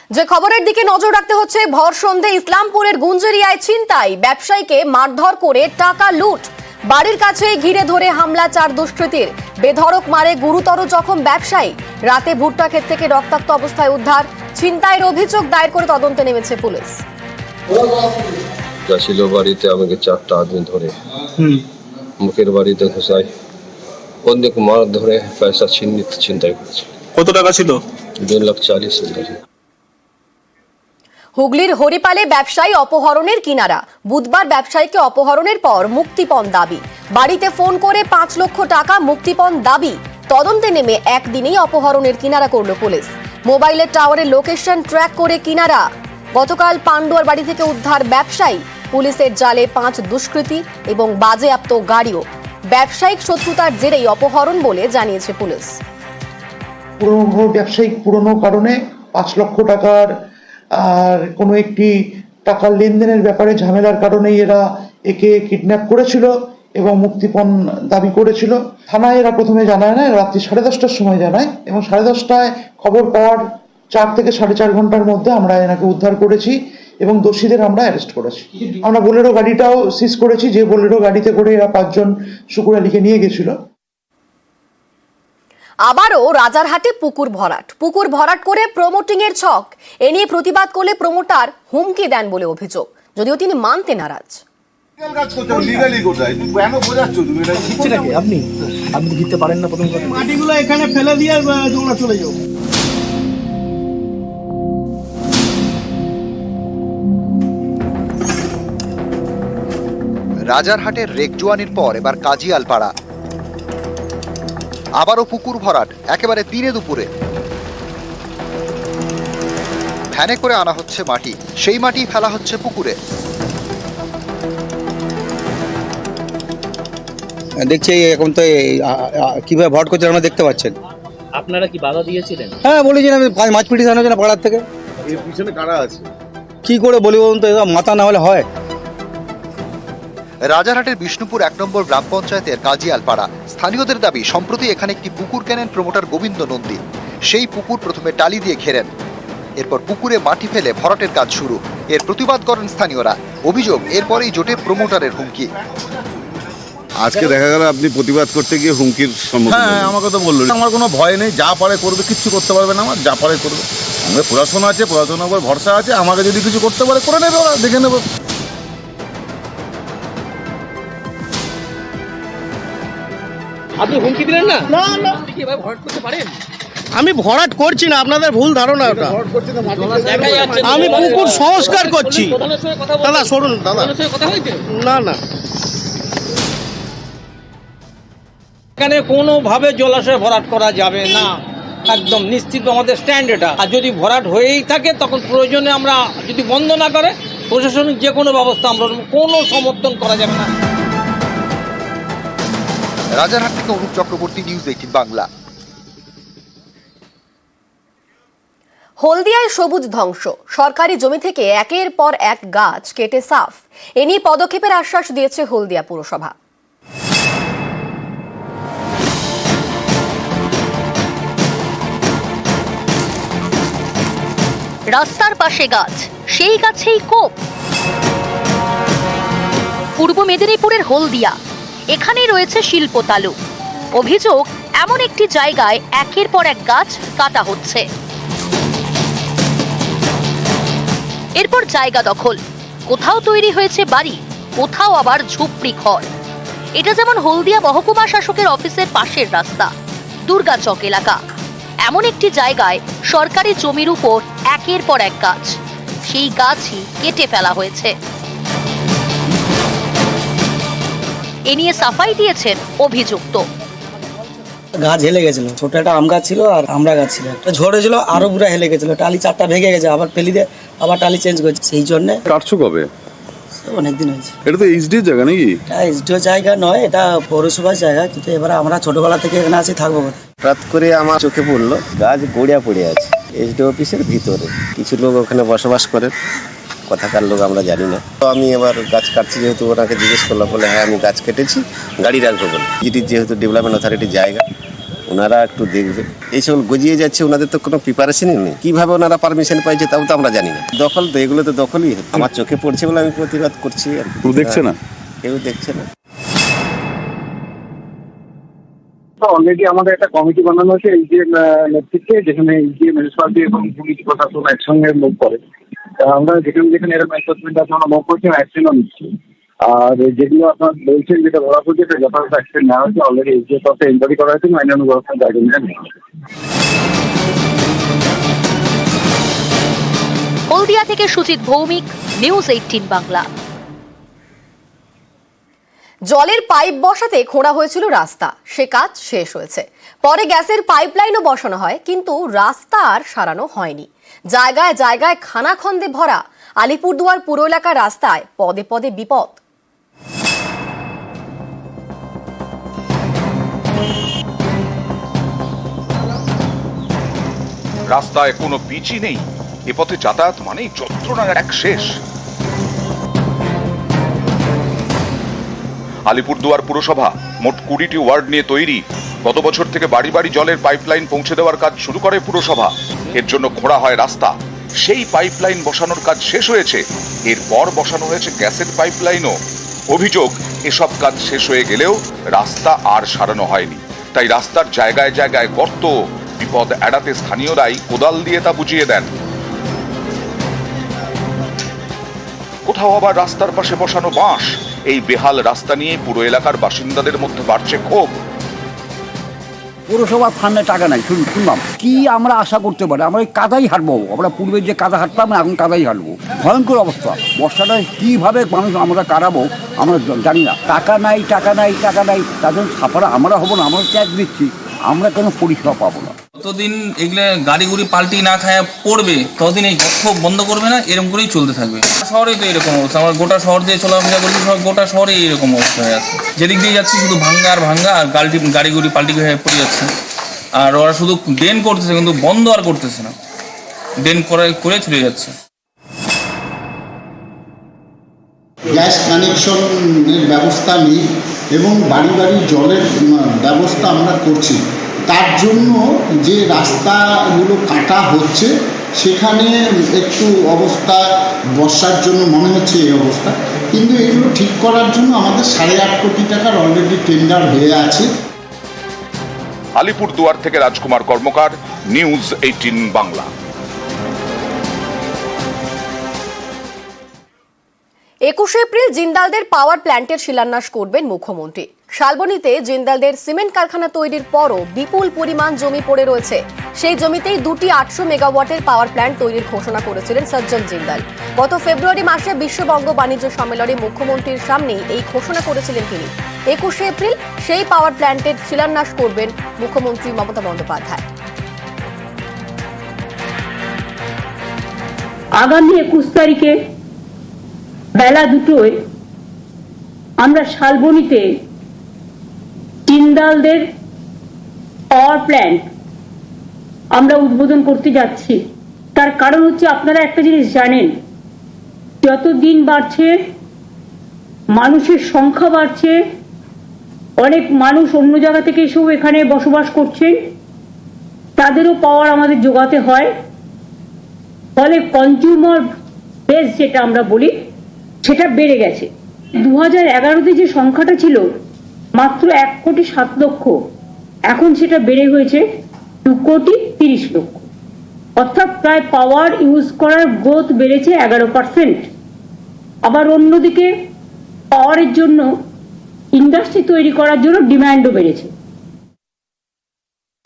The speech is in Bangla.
যে খবরের দিকে নজর রাখতে হচ্ছে, ভর সন্ধে ইসলামপুরের গুঞ্জেরিয়ায় ছিনতাই, ব্যবসায়ীকে মারধর করে টাকা লুট। বাড়ির কাছে ঘিরে ধরে হামলা 4 দুষ্কৃতীর, বেধড়ক মারে গুরুতর জখম ব্যবসায়ী। রাতে ভুট্টা ক্ষেত থেকে রক্তাক্ত অবস্থায় উদ্ধার। ছিনতাইয়ের অভিযোগ দায়ের করে তদন্তে নেমেছে পুলিশ। ছিল বাড়িতে আমাকে 4টা আদমি ধরে মুখের বাড়িতে ঘুষায়, অনেক মার ধরে পয়সা ছিনতাই করেছে। কত টাকা ছিল? 2,40,000। হুগলির হরিপালে ব্যবসায়ী অপহরণের কিনারা। বুধবার ব্যবসায়ীকে অপহরণের পর মুক্তিপণ দাবি। বাড়িতে ফোন করে 5 লক্ষ টাকা মুক্তিপণ দাবি। তদন্তে নেমে একদিনেই অপহরণের কিনারা করল পুলিশ। মোবাইলের টাওয়ারের লোকেশন ট্র্যাক করে কিনারা। গতকাল পান্ডুয়ার বাড়ি থেকে উদ্ধার ব্যবসায়ী। পুলিশের জালে 5 দুষ্কৃতী এবং বাজেয়াপ্ত গাড়িও। ব্যবসায়িক শত্রুতার জেরেই অপহরণ বলে জানিয়েছে পুলিশ। ব্যবসায়িক পুরনো কারণে 5 লক্ষ টাকার আর কোনো একটি টাকার লেনদেনের ব্যাপারে ঝামেলার কারণেই এরা একে কিডন্যাপ করেছিল এবং মুক্তিপণ দাবি করেছিল। থানায় এরা প্রথমে জানায় না, রাত্রি 10:30টার সময় জানায় এবং 10:30টায় খবর পাওয়ার 4 থেকে 4.5 ঘন্টার মধ্যে আমরা এনাকে উদ্ধার করেছি এবং দোষীদের আমরা অ্যারেস্ট করেছি। আমরা বোলেরো গাড়িটাও সিজ করেছি, যে বোলেরো গাড়িতে করে এরা 5 জন শুকুর আলীকে নিয়ে গেছিল। আবারও রাজারহাটে পুকুর ভরাট করে প্রমোটিং এর ছক। এ নিয়ে প্রতিবাদ করলে প্রমোটার হুমকি দেন বলে অভিযোগ, যদিও তিনি মানতে নারাজ। আপনি দিতে পারেন না, প্রথম কথা মাটিগুলো এখানে ফেলে দিয়ে তোমরা চলে যাও। রাজারহাটের রেকজুয়ানির পর এবার কাজিয়ালপাড়া। আবারও পুকুর ভরাট, একেবারে দিনে দুপুরে। ভ্যানে করে আনা হচ্ছে মাটি, সেই মাটি ফেলা হচ্ছে পুকুরে। দেখছি এখন তো কিভাবে ভরাট করছে আমরা দেখতে পাচ্ছেন। আপনারা কি বাধা দিয়েছিলেন? হ্যাঁ, বলেছিলাম মাছ পিটিয়ে আনার জন্য পাড়ার থেকে। এর পিছনে কারা আছে কি করে বলি বলুন তো, মাথা না হলে হয়? রাজারহাটের বিষ্ণুপুর 1 নম্বর গ্রাম পঞ্চায়েতের কাজিয়ালপাড়া। স্থানীয়দের দাবি, সম্প্রতি এখানে একটি পুকুর কেনেন প্রমোটার গোবিন্দ নন্দী। সেই পুকুর প্রথমে টালি দিয়ে ঘেরেন, এরপর পুকুরে মাটি ফেলে ভরাটের কাজ শুরু। এর প্রতিবাদ করেন স্থানীয়রা। অভিযোগ, এরপরেই জোটে প্রমোটারের হুমকি। আজকে দেখা গেল আপনি প্রতিবাদ করতে গিয়ে হুমকির সম্মুখীন। হ্যাঁ, আমাকে তো বললো আমার কোনো ভয় নেই, যা পারে করবে, কিচ্ছু করতে পারবে না। আমার যা পারে করবে, আমাদের পড়াশোনা আছে, পড়াশোনার উপর ভরসা আছে। আমাকে যদি কিছু করতে পারে করে নেবে, ওরা দেখে নেবে। আপনি হুমকি দিলেন না? না না, আপনি কি এভাবে ভরাট করতে পারেন? আমি ভরাট করছি না, আপনাদের ভুল ধারণা ওটা। দেখা যাচ্ছে আমি পুকুর সংস্কার করছি। প্রধানের সঙ্গে কথা বলছেন? দাদা সরুন দাদা। প্রধানের সঙ্গে কথা হয়েছে? না না, এখানে কোনোভাবে জলাশয় ভরাট করা যাবে না, একদম নিশ্চিত আমাদের স্ট্যান্ড এটা। আর যদি ভরাট হয়েই থাকে তখন প্রয়োজনে আমরা যদি বন্ধ না করে প্রশাসনিক যে কোনো ব্যবস্থা, আমরা কোনো সমর্থন করা যাবে না। রাজারহাট থেকে অনুপ চক্রবর্তী, নিউজ 18 বাংলা। হলদিয়ায় সবুজ ধ্বংস, সরকারি জমি থেকে একের পর এক গাছ কেটে সাফ। এ নিয়ে পদক্ষেপের আশ্বাস দিয়েছে হলদিয়া পুরসভা। রাস্তার পাশে গাছ, সেই গাছেই কোপ। পূর্ব মেদিনীপুরের হলদিয়া, এখানেই রয়েছে শিল্প তালু। অভিযোগ, এমন একটি জায়গায় একের পর এক গাছ কাটা হচ্ছে। এরপর জায়গা দখল, কোথাও তৈরি হয়েছে বাড়ি, কোথাও আবার ঝুপড়ি ঘর। এটা যেমন হলদিয়া মহকুমা শাসকের অফিসের পাশের রাস্তা, দুর্গাচক এলাকা। এমন একটি জায়গায় সরকারি জমির উপর একের পর এক গাছ, সেই গাছই কেটে ফেলা হয়েছে। এ নিয়ে সাফাই দিয়েছেন অভিযুক্ত। গাছ হেলে গেছিল, ছোট একটা আম গাছ ছিল আর আমরা গাছ ছিল, একটা ঝড় হয়েছিল, আরো পুরো হেলে গেছিল। টালি 4টা ভেঙে গেছে, আবার ফেলি দিয়ে আবার টালি চেঞ্জ করছে। সেই জন্য কাটছো কবে? অনেকদিন হয়েছে। এটা তো এইচডির জায়গা নাকি? এটা এসডিও জায়গা নয়, এটা পৌরসভার জায়গা, কিন্তু এবার আমরা ছোটবেলা থেকে এখানে আছি, থাকবো কোথায়। হঠাৎ করে আমার চোখে পড়লো গাছ গড়িয়া পড়ে আছে এসডিও অফিসের ভিতরে। কিছু লোক ওখানে বসবাস করে, কোথাকার লোক আমরা জানি না। তো আমি এবার গাছ কাটছি, যেহেতু ওনাকে জিজ্ঞেস করলাম, বলে হ্যাঁ আমি গাছ কেটেছি, গাড়ি রাখবো বলে। যেটি যেহেতু ডেভেলপমেন্ট অথরিটির জায়গা, ওনারা একটু দেখবে। এইসব গজিয়ে যাচ্ছে, ওনাদের তো কোনো প্রিপারেশনই নেই। কিভাবে ওনারা পারমিশন পাইছে তাও তো আমরা জানি না। দখল তো, এগুলো তো দখলই। আমার চোখে পড়ছে বলে আমি প্রতিবাদ করছি। আর কেউ দেখছে না, কেউ দেখছে না। অলরেডি আমাদের একটা কমিটি বানানো হয়েছে এলজিএম নেতৃত্বে, যেখানে এলজিএম মিউনিসিপালিটি এবং পুলিশ প্রশাসন একসঙ্গে মুভ করে। আমরা যেখানে যেখানে এরকম এনফোর্সমেন্ট আছে আমরা মুভ করছি, অ্যাকশনও নিচ্ছি। আর যেগুলো আপনার বলছেন যেটা ধরা পড়ছে সেটা যথাযথ অ্যাকশন নেওয়া হয়েছে। অলরেডি এলজিএম তরফে এনকোয়ারি করা হয়েছে, আইনানুগ ব্যবস্থা গাইডলাইন নেওয়া হয়েছে। হলদিয়া থেকে সুজিত ভৌমিক, নিউজ 18 বাংলা। জলের পাইপ বসাতে খোঁড়া হয়েছিল রাস্তা, সে কাজ শেষ হয়েছে। পরে গ্যাসের পাইপলাইনও বসানো হয়, কিন্তু রাস্তা আর সারানো হয়নি। জায়গায় জায়গায় খানাখন্দে ভরা। আলিপুরদুয়ার পুর এলাকার রাস্তায় পদে পদে বিপদ। রাস্তায় কোনো পিচই নেই। এ পথে যাতায়াত মানেই যন্ত্রণার এক শেষ। আলিপুরদুয়ার পুরসভা মোট 20টি ওয়ার্ড নিয়ে তৈরি। গত বছর থেকে বাড়ি বাড়ি জলের পাইপলাইন পৌঁছে দেওয়ার কাজ শুরু করে পুরসভা। এর জন্য খোঁড়া হয় রাস্তা। সেই পাইপলাইন বসানোর কাজ শেষ হয়েছে। এরপর বসানো হয়েছে গ্যাসের পাইপলাইনও। অভিযোগ, এসব কাজ শেষ হয়ে গেলেও রাস্তা আর সারানো হয়নি। তাই রাস্তার জায়গায় জায়গায় গর্ত। বিপদ এড়াতে স্থানীয়রাই কোদাল দিয়ে তা বুঝিয়ে দেন। কোথাও আবার রাস্তার পাশে বসানো বাঁশ। এই বেহাল রাস্তা নিয়ে পুরো এলাকার বাসিন্দাদের মধ্যে বাড়ছে ক্ষোভ। পৌরসভার ফান্ডে টাকা নাই, শুনলাম কি আমরা আশা করতে পারি? আমরা ওই কাদাই হাঁটবো। আমরা পূর্বে যে কাদা হাঁটতাম না, এখন কাদাই হাঁটবো। ভয়ঙ্কর অবস্থা। বর্ষাটা কিভাবে মানুষ আমরা কাটাবো আমরা জানি না। টাকা নাই, টাকা নাই, টাকা নাই। তাদের ছাপারা আমরা হবো না। আমরা ট্যাক্স দিচ্ছি, আমরা কোনো পরিষেবা পাবো না। যতদিন এগুলো গাড়ি গুড়ি পাল্টি না খায় পড়বে, ততদিন এই গর্ত বন্ধ করবে না। এরকম করেই চলতে থাকবে। শহরে তো এরকম অবস্থা। আমার গোটা শহর দিয়ে চলাফেরা করছি, গোটা শহরে এরকম অবস্থা হয়ে আছে। যেদিক দিয়ে যাচ্ছি শুধু ভাঙ্গা আর ভাঙ্গা, আর গাড়ি গুড়ি পাল্টি হয়ে পড়ে যাচ্ছে। আর ওরা শুধু ড্রেন করতেছে, কিন্তু বন্ধ আর করতেছে না। ড্রেন করে চলে যাচ্ছে। গ্যাস কানেকশনের ব্যবস্থা নেই এবং বাড়ি বাড়ি জলের ব্যবস্থা আমরা করছি। তার জন্য যে রাস্তাগুলো কাটা হচ্ছে সেখানে একটু অবস্থা বর্ষার জন্য মনে হচ্ছে এই অবস্থা, কিন্তু এগুলো ঠিক করার জন্য আমাদের 8.5 কোটি টাকার অলরেডি টেন্ডার হয়ে আছে। আলিপুরদুয়ার থেকে রাজকুমার কর্মকার, নিউজ 18 বাংলা। 21 এপ্রিল জিন্দালদের পাওয়ার প্ল্যান্টের শিলান্যাস করবেন মুখ্যমন্ত্রী। শালবনীতে জিন্দালদের সিমেন্ট কারখানা তৈরির পরও বিপুল পরিমাণ জমি পড়ে রয়েছে। সেই জমিতেই 2টি 800 মেগাওয়াটের পাওয়ার প্ল্যান্ট তৈরির ঘোষণা করেছিলেন সজ্জন জিন্দাল। গত ফেব্রুয়ারি মাসে বিশ্ববঙ্গ বাণিজ্য সম্মেলনে মুখ্যমন্ত্রীর সামনেই এই ঘোষণা করেছিলেন তিনি। 21 এপ্রিল সেই পাওয়ার প্ল্যান্টের শিলান্যাস করবেন মুখ্যমন্ত্রী মমতা বন্দ্যোপাধ্যায়। আগামী 21 তারিখে বেলা 2টোয় আমরা শালবনীতে জিন্দালদের পাওয়ার প্ল্যান্ট আমরা উদ্বোধন করতে যাচ্ছি। তার কারণ হচ্ছে, আপনারা একটা জিনিস জানেন, যত দিন বাড়ছে মানুষের সংখ্যা বাড়ছে, অনেক মানুষ অন্য জায়গা থেকে এসেও এখানে বসবাস করছেন, তাদেরও পাওয়ার আমাদের যোগাতে হয়। ফলে কনজিউমার বেস যেটা আমরা বলি সেটা বেড়ে গেছে। 2011-তে যে সংখ্যাটা ছিল মাত্র 1,07,00,000, এখন সেটা বেড়ে হয়েছে 2,30,00,000। অর্থাৎ প্রায় পাওয়ার ইউজ করার গ্রোথ বেড়েছে 11%। আবার অন্যদিকে পাওয়ারের জন্য ইন্ডাস্ট্রি তৈরি করার জন্য ডিমান্ডও বেড়েছে।